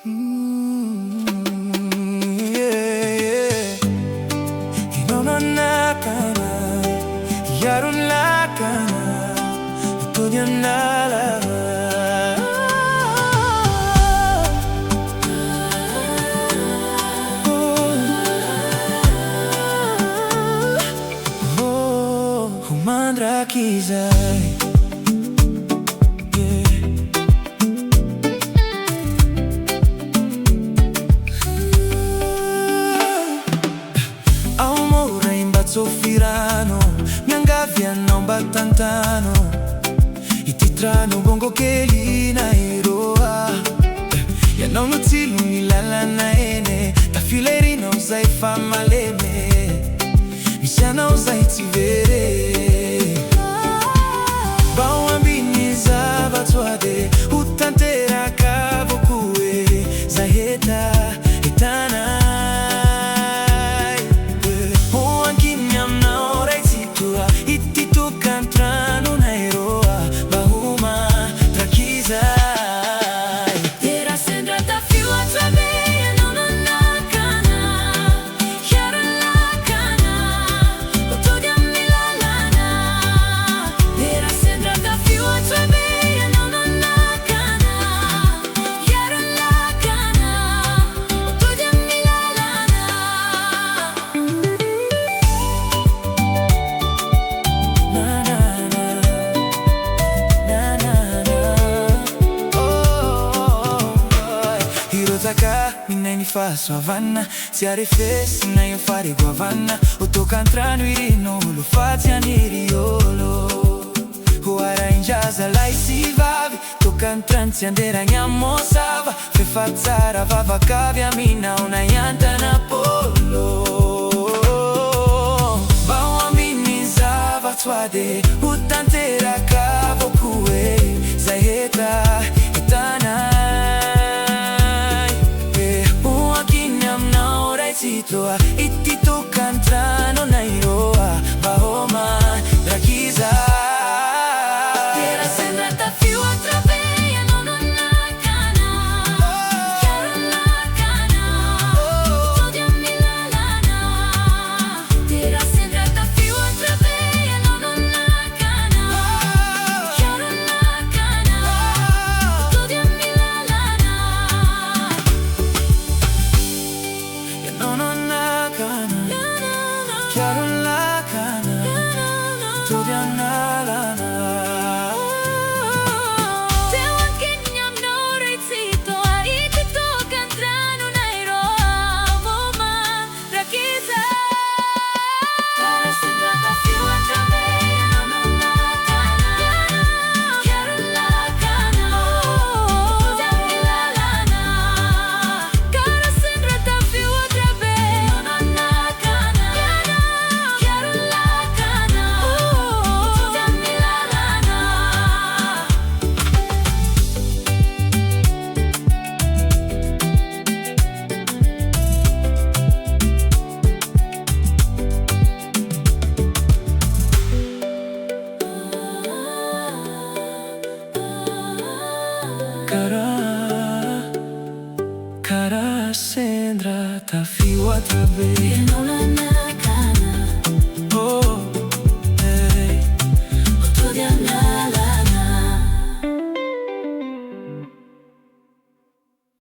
Yeah. Inonana ka na, yaron la ka na, ito niya nalaman. Humandra kizay. Sofirano, miangaviano battantano, ititrano bongo che lina iroa. Ya non uzilu ni lala na ene, ta filerino usai fa maleme, mi siana usai tivere. Bawambini za batuade, utantera kavo kue, zaheta etana. Minai mi fa sua vanna, si arifessi na io fare guavanna. O tocca entrano irino, lo faziani riolo. O ara in jazza lai si vavi, tocca entranzi andera gnammo sava. Fe fazzara vava cavia mina una yanta na pollo. Bawa mini zava tuade, utantera cavo kue. Zaheta etana. Toa iti tocca entrano na iroa, Bahoma, Drakiza. Era sembrata più outra vez, non nakana, chiaro nakana, todo a milalana. Era sembrata più outra vez, non nakana, chiaro nakana, todo a milalana. Chiaro la cana, tu di annalana. Te anche gnam no reizito, ai ti tocca entrano na iroa, Bahoma, Drakiza. Era sembrata più outra vez, non nakana, chiaro la cana, tu di milalana. Era sembrata più outra vez, non nakana. Cara sembra ta fiu outra vez.